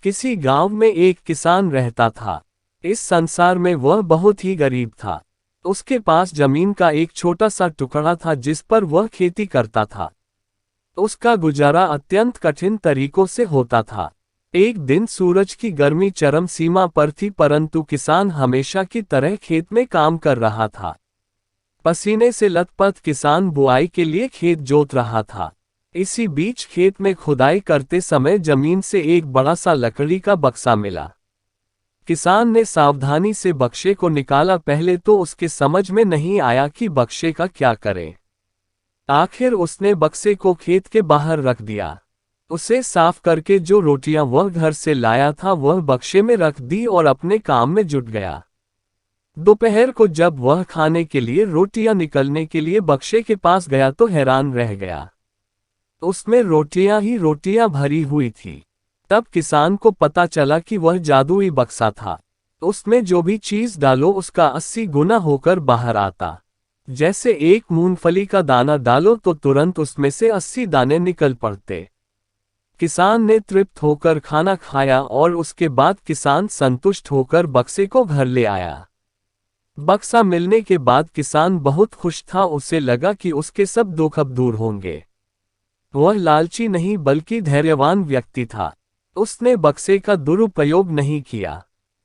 किसी गांव में एक किसान रहता था। इस संसार में वह बहुत ही गरीब था। उसके पास जमीन का एक छोटा सा टुकड़ा था जिस पर वह खेती करता था। उसका गुजारा अत्यंत कठिन तरीकों से होता था। एक दिन सूरज की गर्मी चरम सीमा पर थी, परंतु किसान हमेशा की तरह खेत में काम कर रहा था। पसीने से लथपथ किसान बुआई के लिए खेत जोत रहा था। इसी बीच खेत में खुदाई करते समय जमीन से एक बड़ा सा लकड़ी का बक्सा मिला। किसान ने सावधानी से बक्से को निकाला। पहले तो उसके समझ में नहीं आया कि बक्से का क्या करे। आखिर उसने बक्से को खेत के बाहर रख दिया। उसे साफ करके जो रोटियां वह घर से लाया था वह बक्से में रख दी और अपने काम में जुट गया। दोपहर को जब वह खाने के लिए रोटियां निकलने के लिए बक्से के पास गया तो हैरान रह गया। उसमें रोटियां ही रोटियां भरी हुई थी। तब किसान को पता चला कि वह जादुई बक्सा था। उसमें जो भी चीज डालो उसका 80 गुना होकर बाहर आता। जैसे एक मूंगफली का दाना डालो तो तुरंत उसमें से 80 दाने निकल पड़ते। किसान ने तृप्त होकर खाना खाया और उसके बाद किसान संतुष्ट होकर बक्से को घर ले आया। बक्सा मिलने के बाद किसान बहुत खुश था। उसे लगा कि उसके सब दुख अब दूर होंगे। वह लालची नहीं बल्कि धैर्यवान व्यक्ति था। उसने बक्से का दुरुपयोग नहीं किया।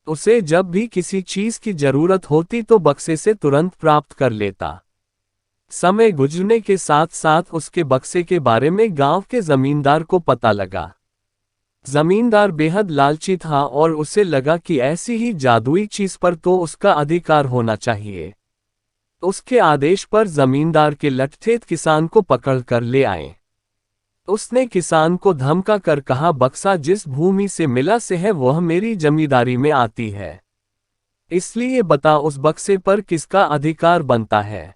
उसे जब भी किसी चीज की जरूरत होती तो बक्से से तुरंत प्राप्त कर लेता। समय गुजरने के साथ साथ उसके बक्से के बारे में गांव के जमींदार को पता लगा। जमींदार बेहद लालची था और उसे लगा कि ऐसी ही जादुई चीज पर तो उसका अधिकार होना चाहिए। उसके आदेश पर जमींदार के लठठेठ किसान को पकड़ कर ले आए। उसने किसान को धमका कर कहा, बक्सा जिस भूमि से मिला से है वह मेरी जमींदारी में आती है, इसलिए बता उस बक्से पर किसका अधिकार बनता है।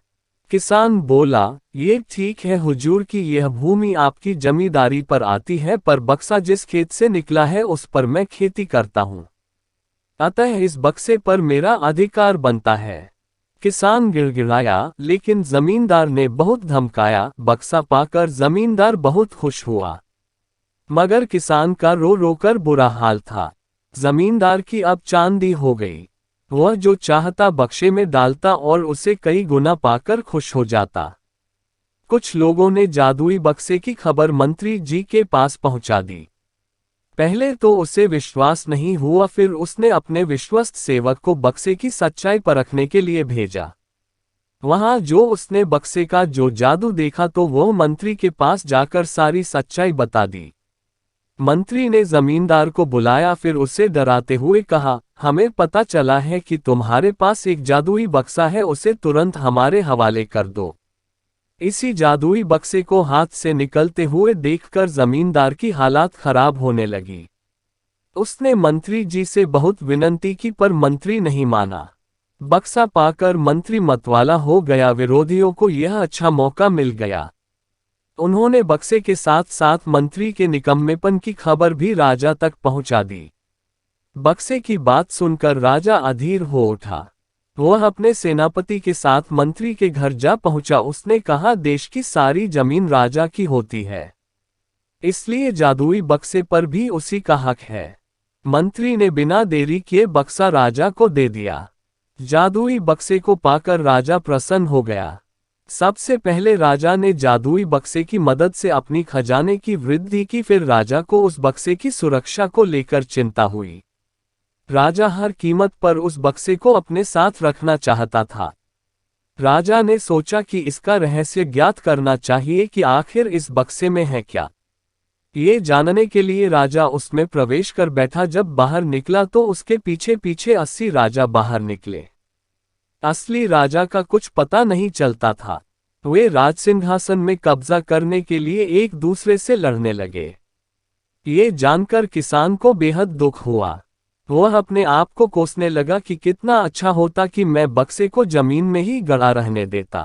किसान बोला, ये ठीक है हुजूर कि यह भूमि आपकी जमींदारी पर आती है, पर बक्सा जिस खेत से निकला है उस पर मैं खेती करता हूँ, अतः इस बक्से पर मेरा अधिकार बनता है। किसान गिड़गिड़ाया, लेकिन जमींदार ने बहुत धमकाया। बक्सा पाकर जमींदार बहुत खुश हुआ, मगर किसान का रो रो कर बुरा हाल था। जमींदार की अब चांदी हो गई। वह जो चाहता बक्से में डालता और उसे कई गुना पाकर खुश हो जाता। कुछ लोगों ने जादुई बक्से की खबर मंत्री जी के पास पहुंचा दी। पहले तो उसे विश्वास नहीं हुआ, फिर उसने अपने विश्वस्त सेवक को बक्से की सच्चाई परखने के लिए भेजा। वहां जो उसने बक्से का जो जादू देखा तो वो मंत्री के पास जाकर सारी सच्चाई बता दी। मंत्री ने जमींदार को बुलाया, फिर उसे डराते हुए कहा, हमें पता चला है कि तुम्हारे पास एक जादुई बक्सा है, उसे तुरंत हमारे हवाले कर दो। इसी जादुई बक्से को हाथ से निकलते हुए देखकर जमींदार की हालात खराब होने लगी। उसने मंत्री जी से बहुत विनती की पर मंत्री नहीं माना। बक्सा पाकर मंत्री मतवाला हो गया। विरोधियों को यह अच्छा मौका मिल गया। उन्होंने बक्से के साथ साथ मंत्री के निकम्मेपन की खबर भी राजा तक पहुंचा दी। बक्से की बात सुनकर राजा अधीर हो उठा। वह अपने सेनापति के साथ मंत्री के घर जा पहुंचा। उसने कहा, देश की सारी जमीन राजा की होती है, इसलिए जादुई बक्से पर भी उसी का हक है। मंत्री ने बिना देरी किए बक्सा राजा को दे दिया। जादुई बक्से को पाकर राजा प्रसन्न हो गया। सबसे पहले राजा ने जादुई बक्से की मदद से अपनी खजाने की वृद्धि की, फिर राजा को उस बक्से की सुरक्षा को लेकर चिंता हुई। राजा हर कीमत पर उस बक्से को अपने साथ रखना चाहता था। राजा ने सोचा कि इसका रहस्य ज्ञात करना चाहिए कि आखिर इस बक्से में है क्या। ये जानने के लिए राजा उसमें प्रवेश कर बैठा। जब बाहर निकला तो उसके पीछे पीछे 80 राजा बाहर निकले। असली राजा का कुछ पता नहीं चलता था। वे राजसिंहासन में कब्जा करने के लिए एक दूसरे से लड़ने लगे। ये जानकर किसान को बेहद दुख हुआ। वह अपने आप को कोसने लगा कि कितना अच्छा होता कि मैं बक्से को जमीन में ही गड़ा रहने देता।